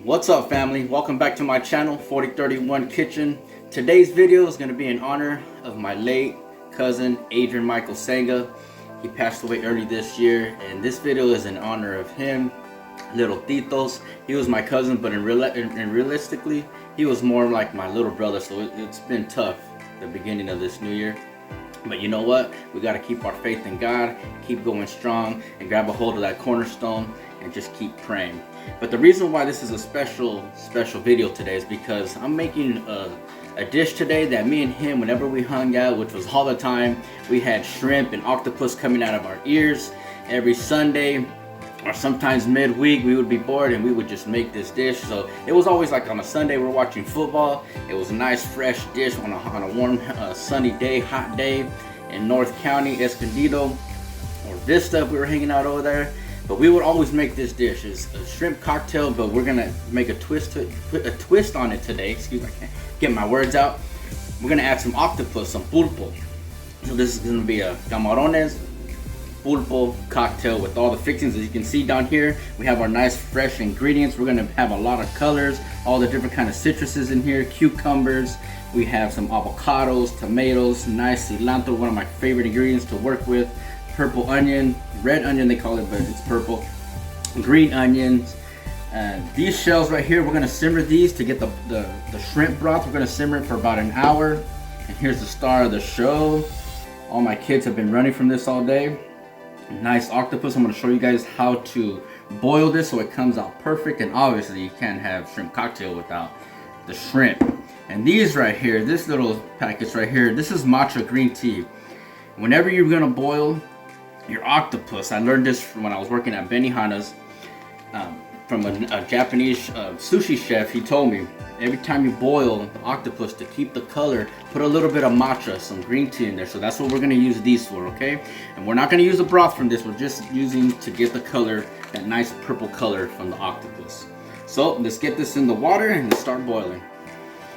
What's up, family? Welcome back to my channel, 4031 Kitchen. Today's video is going to be in honor of my late cousin Adrian Michael Senga. He passed away early this year, and this video is in honor of him, little Titos. He was my cousin, but realistically, he was more like my little brother, so it's been tough the beginning of this new year. But you know what? We got to keep our faith in God, keep going strong, and grab a hold of that cornerstone and just keep praying. But the reason why this is a special video today is because I'm making a dish today that me and him, whenever we hung out, which was all the time, we had shrimp and octopus coming out of our ears every Sunday, or sometimes midweek we would be bored and we would just make this dish. So it was always like on a Sunday we're watching football. It was a nice fresh dish on a warm sunny day, hot day in North County, Escondido or Vista. We were hanging out over there. But we would always make this dish. It's a shrimp cocktail, but we're gonna make a twist on it today. Excuse me, I can't get my words out. We're gonna add some octopus, some pulpo. So this is gonna be a camarones pulpo cocktail with all the fixings. As you can see down here, we have our nice fresh ingredients. We're gonna have a lot of colors, all the different kind of citruses in here, cucumbers. We have some avocados, tomatoes, nice cilantro, one of my favorite ingredients to work with. Purple onion, red onion they call it, but it's purple. Green onions. And these shells right here, we're gonna simmer these to get the shrimp broth. We're gonna simmer it for about an hour. And here's the star of the show. All my kids have been running from this all day. Nice octopus. I'm gonna show you guys how to boil this so it comes out perfect. And obviously you can't have shrimp cocktail without the shrimp. And these right here, this little package right here, this is matcha green tea. Whenever you're gonna boil your octopus, I learned this from when I was working at Benihana's, from a Japanese sushi chef. He told me every time you boil the octopus, to keep the color, put a little bit of matcha, some green tea in there. So that's what we're gonna use these for, okay? And we're not gonna use the broth from this. We're just using to get the color, that nice purple color from the octopus. So let's get this in the water and let's start boiling.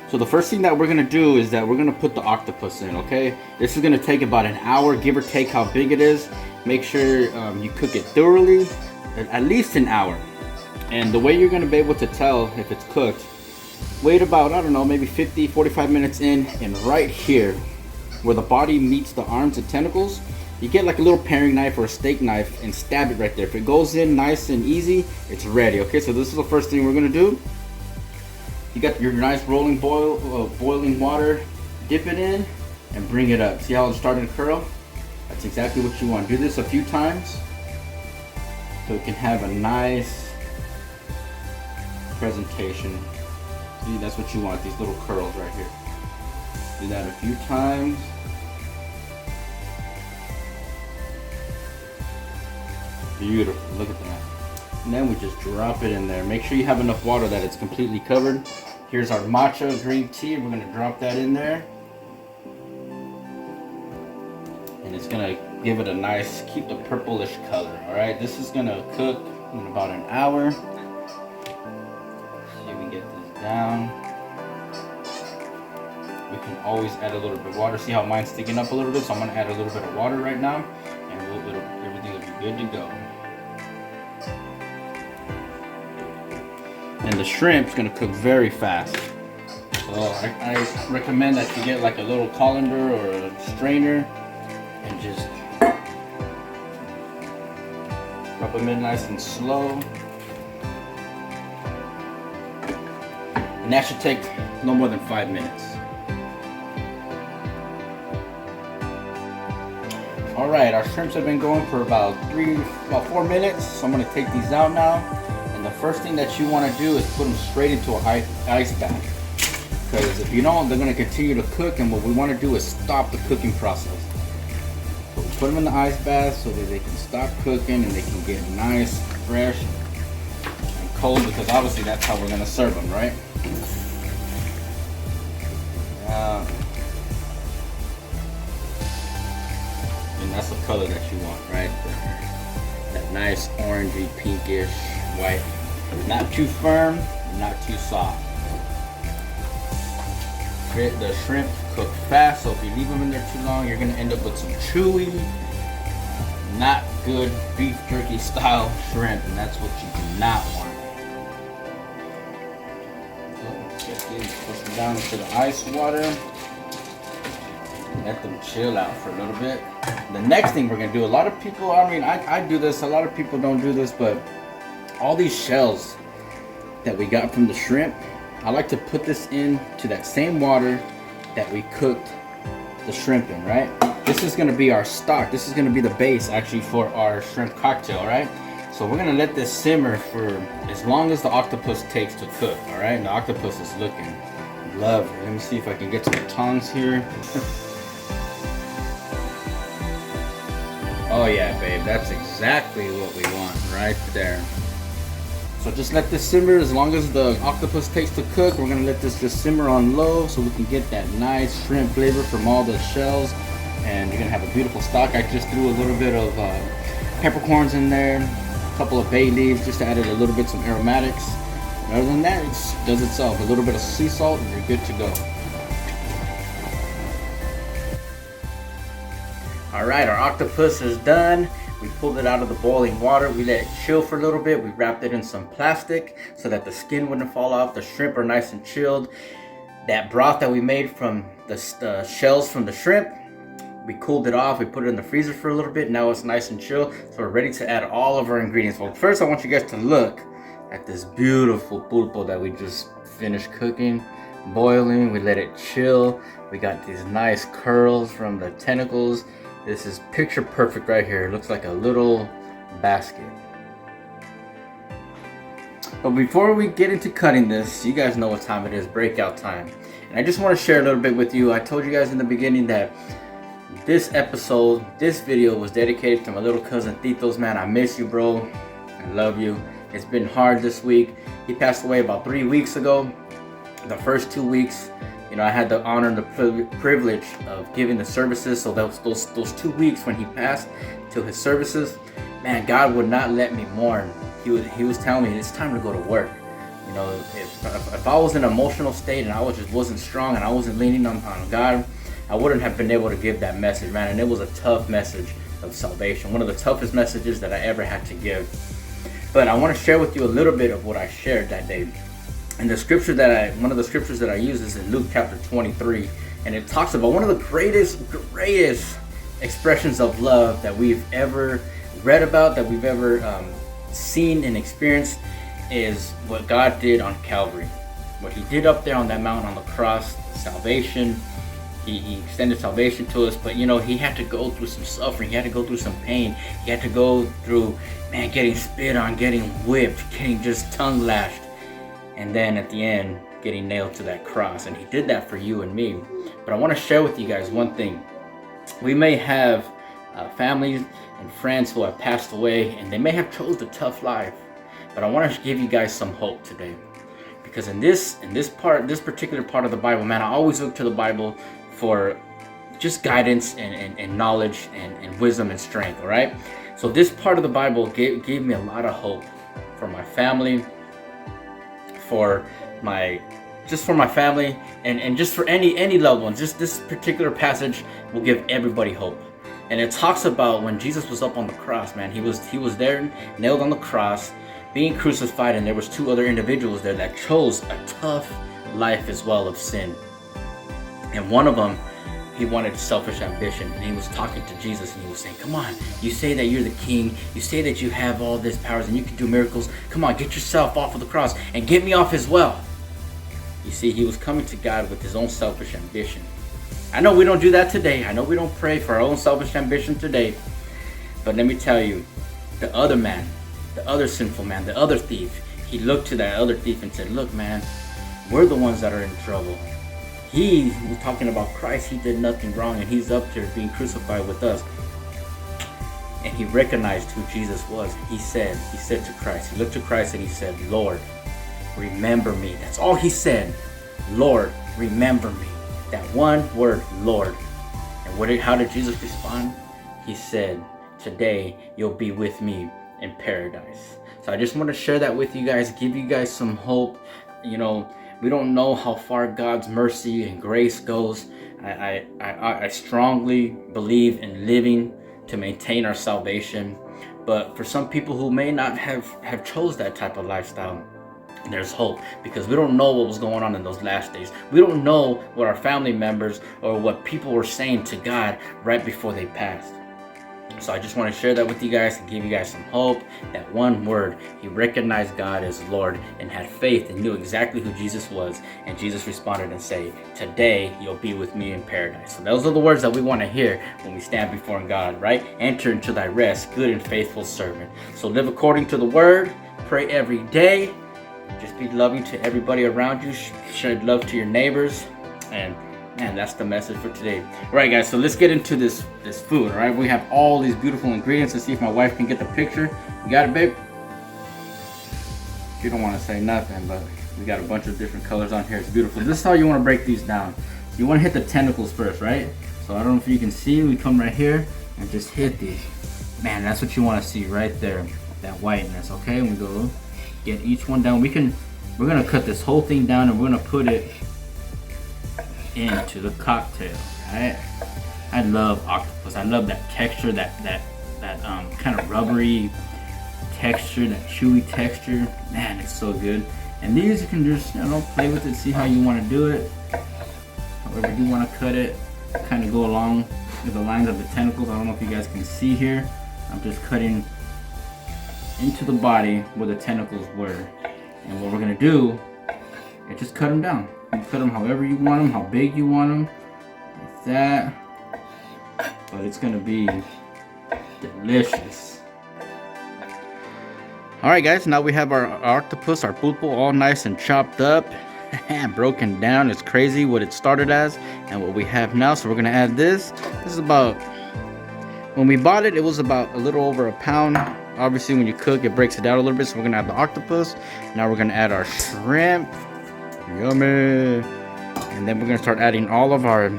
So the first thing that we're gonna do is that we're gonna put the octopus in, okay? This is gonna take about an hour, give or take how big it is. Make sure you cook it thoroughly, at least an hour. And the way you're gonna be able to tell if it's cooked, wait about, I don't know, maybe 50, 45 minutes in, and right here, where the body meets the arms and tentacles, you get like a little paring knife or a steak knife and stab it right there. If it goes in nice and easy, it's ready, okay? So this is the first thing we're gonna do. You got your nice rolling boiling water, dip it in and bring it up. See how it's starting to curl? That's exactly what you want. Do this a few times so it can have a nice presentation. See, that's what you want, these little curls right here. Do that a few times. Beautiful, look at that. And then we just drop it in there. Make sure you have enough water that it's completely covered. Here's our matcha green tea. We're gonna drop that in there. And it's gonna give it a nice, keep the purplish color. All right, this is gonna cook in about an hour. See if we can get this down. We can always add a little bit of water. See how mine's sticking up a little bit? So I'm gonna add a little bit of water right now, and everything will be good to go. And the shrimp's gonna cook very fast. So I recommend that you get like a little colander or a strainer and just rub them in nice and slow. And that should take no more than 5 minutes. All right, our shrimps have been going for about 4 minutes. So I'm gonna take these out now. And the first thing that you want to do is put them straight into an ice bath. Because if you don't, they're going to continue to cook, and what we want to do is stop the cooking process. So we put them in the ice bath so that they can stop cooking and they can get nice, fresh, and cold, because obviously that's how we're going to serve them, right? And that's the color that you want, right? That nice orangey, pinkish, white. Not too firm, not too soft. The shrimp cook fast, so if you leave them in there too long, you're gonna end up with some chewy, not good beef jerky style shrimp, and that's what you do not want. Push them down into the ice water. Let them chill out for a little bit. The next thing we're gonna do, a lot of people, I do this, a lot of people don't do this, but all these shells that we got from the shrimp, I like to put this into that same water that we cooked the shrimp in, right? This is gonna be our stock. This is gonna be the base actually for our shrimp cocktail, right? So we're gonna let this simmer for as long as the octopus takes to cook, all right? And the octopus is looking lovely. Let me see if I can get to the tongs here. Oh yeah, babe, that's exactly what we want right there. So just let this simmer as long as the octopus takes to cook. We're gonna let this just simmer on low so we can get that nice shrimp flavor from all the shells. And you're gonna have a beautiful stock. I just threw a little bit of peppercorns in there, a couple of bay leaves, just added a little bit some aromatics. And other than that, it does itself. A little bit of sea salt and you're good to go. Alright, our octopus is done. We pulled it out of the boiling water. We let it chill for a little bit. We wrapped it in some plastic so that the skin wouldn't fall off. The shrimp are nice and chilled. That broth that we made from the shells from the shrimp, we cooled it off. We put it in the freezer for a little bit. Now it's nice and chill. So we're ready to add all of our ingredients. Well, first I want you guys to look at this beautiful pulpo that we just finished cooking, boiling. We let it chill. We got these nice curls from the tentacles. This is picture perfect right here. It looks like a little basket. But before we get into cutting this, you guys know what time it is, breakout time. And I just want to share a little bit with you. I told you guys in the beginning that this episode, this video was dedicated to my little cousin Tito's. Man, I miss you, bro. I love you. It's been hard this week. He passed away about 3 weeks ago. The first 2 weeks, you know, I had the honor and the privilege of giving the services. So those 2 weeks when he passed to his services, man, God would not let me mourn. He was telling me it's time to go to work. You know, if I was in an emotional state and I just wasn't strong and I wasn't leaning on God, I wouldn't have been able to give that message, man. And it was a tough message of salvation, one of the toughest messages that I ever had to give. But I want to share with you a little bit of what I shared that day. And the scripture one of the scriptures that I use is in Luke chapter 23, and it talks about one of the greatest expressions of love that we've ever read about, that we've ever seen and experienced, is what God did on Calvary. What he did up there on that mountain on the cross, salvation. He extended salvation to us, but you know, he had to go through some suffering. He had to go through some pain. He had to go through, man, getting spit on, getting whipped, getting just tongue lashed. And then at the end, getting nailed to that cross. And he did that for you and me. But I want to share with you guys one thing. We may have families and friends who have passed away, and they may have chose a tough life. But I want to give you guys some hope today. Because in this particular part of the Bible, man, I always look to the Bible for just guidance and knowledge and wisdom and strength, all right? So this part of the Bible gave me a lot of hope for my family, for my family, and just for any loved ones. Just this particular passage will give everybody hope. And it talks about when Jesus was up on the cross, man. He was there, nailed on the cross, being crucified, and there was 2 other individuals there that chose a tough life as well of sin. And one of them, he wanted selfish ambition, and he was talking to Jesus, and he was saying, come on, you say that you're the king, you say that you have all these powers and you can do miracles, come on, get yourself off of the cross and get me off as well. You see, he was coming to God with his own selfish ambition. I know we don't do that today. I know we don't pray for our own selfish ambition today. But let me tell you, the other man, the other sinful man, the other thief, he looked to that other thief and said, look, man, we're the ones that are in trouble. He was talking about Christ. He did nothing wrong, and he's up there being crucified with us. And he recognized who Jesus was. He said to Christ, he looked to Christ and he said, Lord, remember me. That's all he said. Lord, remember me. That one word, Lord. And how did Jesus respond? He said, today you'll be with me in paradise. So I just want to share that with you guys, give you guys some hope. You know, we don't know how far God's mercy and grace goes. I strongly believe in living to maintain our salvation. But for some people who may not have chose that type of lifestyle, there's hope, because we don't know what was going on in those last days. We don't know what our family members or what people were saying to God right before they passed. So I just want to share that with you guys and give you guys some hope. That one word, he recognized God as Lord and had faith and knew exactly who Jesus was. And Jesus responded and said, today you'll be with me in paradise. So those are the words that we want to hear when we stand before God, right? Enter into thy rest, good and faithful servant. So live according to the word, pray every day, just be loving to everybody around you, show love to your neighbors, and man, that's the message for today. All right, guys, so let's get into this food. All right, we have all these beautiful ingredients. Let's see if my wife can get the picture. You got it, babe? You don't want to say nothing, but we got a bunch of different colors on here. It's beautiful. This is how you want to break these down. So you want to hit the tentacles first, right? So I don't know if you can see. We come right here and just hit these. Man, that's what you want to see right there. That whiteness. Okay, and we go get each one down. We're gonna cut this whole thing down and we're gonna put it into the cocktail, right? I love octopus. I love that texture, that kind of rubbery texture, that chewy texture. Man, it's so good. And these you can just, play with it, see how you want to do it. However you want to cut it, kind of go along with the lines of the tentacles. I don't know if you guys can see here. I'm just cutting into the body where the tentacles were. And what we're gonna do is just cut them down. You cut them however you want them, how big you want them, like that. But it's gonna be delicious. All right, guys, now we have our octopus, our pulpo, all nice and chopped up and broken down. It's crazy what it started as and what we have now. So we're gonna add this. This is about, when we bought it, it was about a little over a pound. Obviously, when you cook, it breaks it down a little bit. So we're gonna add the octopus. Now we're gonna add our shrimp. Yummy. And then we're gonna start adding all of our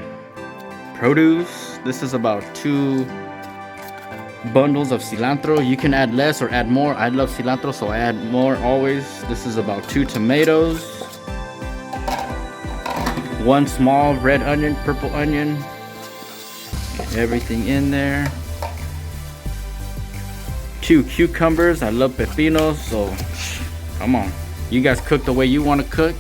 produce. This is about 2 bundles of cilantro. You can add less or add more. I love cilantro, so I add more always. This is about 2 tomatoes, 1 small red onion, purple onion. Get everything in there. 2 cucumbers. I love pepinos, so come on. You guys cook the way you want to cook.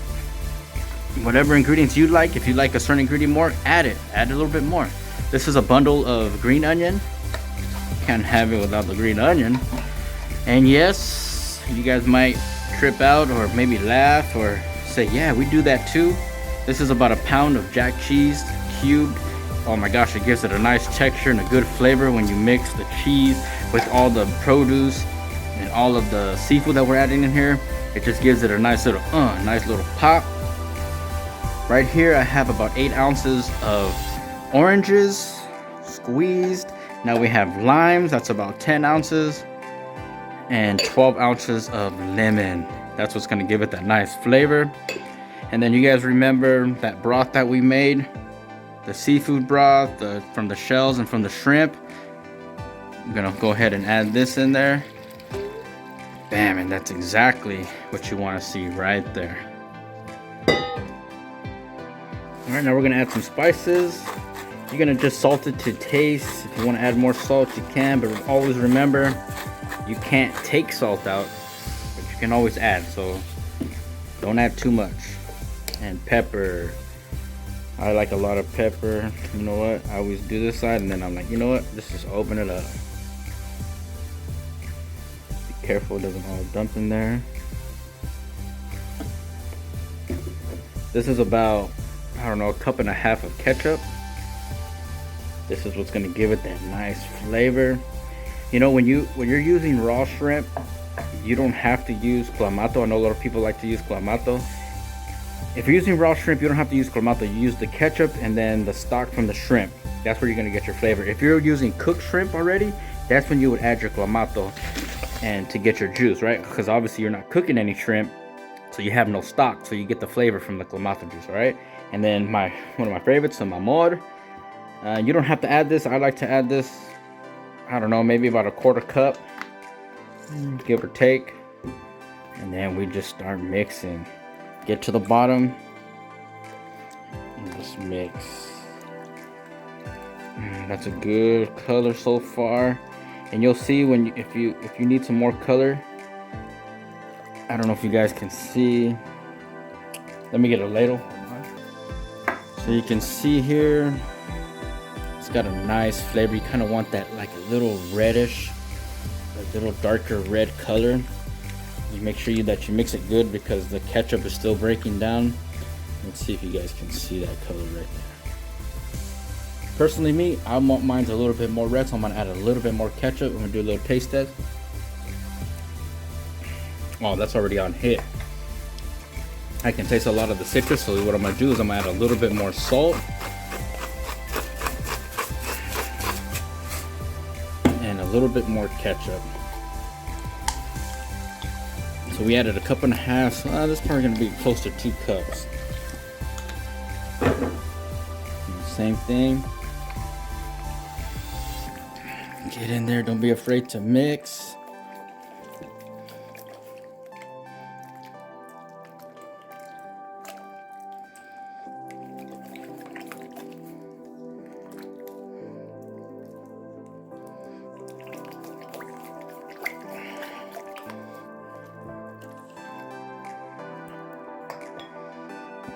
Whatever ingredients you like. If you like a certain ingredient more, add it. Add a little bit more. This is a bundle of green onion. Can't have it without the green onion. And yes, you guys might trip out or maybe laugh or say, yeah, we do that too. This is about a pound of jack cheese cubed. Oh my gosh, it gives it a nice texture and a good flavor when you mix the cheese with all the produce and all of the seafood that we're adding in here. It just gives it a nice little pop. Right here I have about 8 ounces of oranges squeezed. Now we have limes, that's about 10 ounces, and 12 ounces of lemon. That's what's gonna give it that nice flavor. And then you guys remember that broth that we made, the seafood broth from the shells and from the shrimp. I'm gonna go ahead and add this in there. Bam, and that's exactly what you want to see right there. All right, now we're gonna add some spices. You're gonna just salt it to taste. If you want to add more salt, you can, but always remember, you can't take salt out, but you can always add, so don't add too much. And pepper. I like a lot of pepper. You know what? I always do this side, and then I'm like, you know what? Let's just open it up. Be careful it doesn't all dump in there. This is about, I don't know, 1.5 cups of ketchup. This is what's gonna give it that nice flavor. You know, when you're using raw shrimp, you don't have to use clamato. I know a lot of people like to use clamato. If you're using raw shrimp, you don't have to use clamato. You use the ketchup and then the stock from the shrimp. That's where you're gonna get your flavor. If you're using cooked shrimp already, that's when you would add your clamato and to get your juice, right? Because obviously you're not cooking any shrimp, so you have no stock, so you get the flavor from the clamato juice, all right? And then one of my favorites, some amor. You don't have to add this. I like to add this, I don't know, maybe about 1/4 cup, give or take. And then we just start mixing. Get to the bottom and just mix. That's a good color so far. And you'll see if you need some more color, I don't know if you guys can see. Let me get a ladle. So you can see here, it's got a nice flavor. You kind of want that like a little reddish, a little darker red color. You make sure that you mix it good because the ketchup is still breaking down. Let's see if you guys can see that color right there. Personally, me, I want mine's a little bit more red, so I'm gonna add a little bit more ketchup. I'm gonna do a little taste test. Oh, that's already on hit. I can taste a lot of the citrus, so what I'm gonna do is I'm gonna add a little bit more salt. And a little bit more ketchup. So we added a cup and a half, so this is probably gonna be close to 2 cups. Same thing. Get in there, don't be afraid to mix.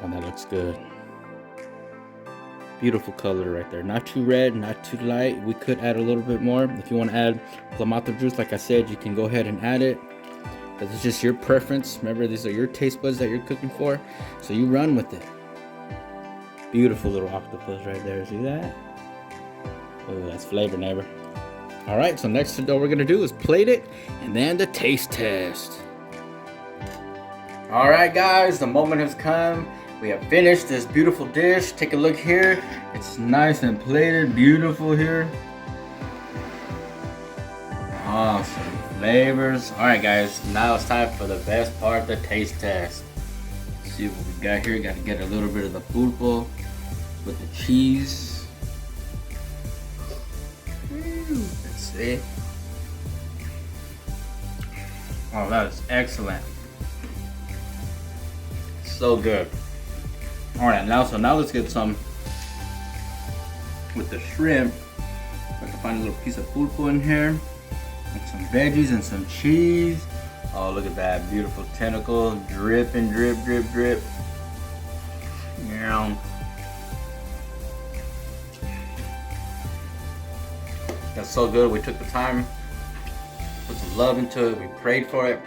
Oh, that looks good. Beautiful color right there. Not too red, not too light. We could add a little bit more. If you want to add Cilantro juice, like I said, you can go ahead and add it. It's just your preference. Remember, these are your taste buds that you're cooking for, so you run with it. Beautiful little octopus right there. See that? Oh, that's flavor, neighbor. All right, so next what we're gonna do is plate it and then the taste test. All right, guys, the moment has come. We have finished this beautiful dish. Take a look here. It's nice and plated, beautiful here. Awesome flavors. All right, guys, now it's time for the best part, the taste test. Let's see what we got here. Got to get a little bit of the pulpo with the cheese. Let's see. Oh, that is excellent. So good. All right, now let's get some with the shrimp. If I can find a little piece of pulpo in here, and some veggies and some cheese. Oh, look at that beautiful tentacle dripping, drip, drip, drip. Yeah. That's so good. We took the time, put some love into it. We prayed for it.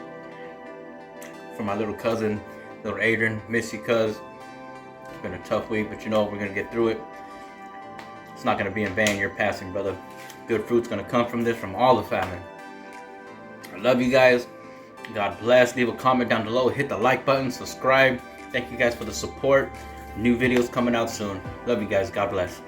For my little cousin, little Adrian. Miss you, cuz. It's been a tough week, but you know we're gonna get through it. It's not gonna be in vain. You're passing, brother. Good fruit's gonna come from this, from all the family. I love you guys. God bless. Leave a comment down below. Hit the like button. Subscribe. Thank you guys for the support. New videos coming out soon. Love you guys. God bless.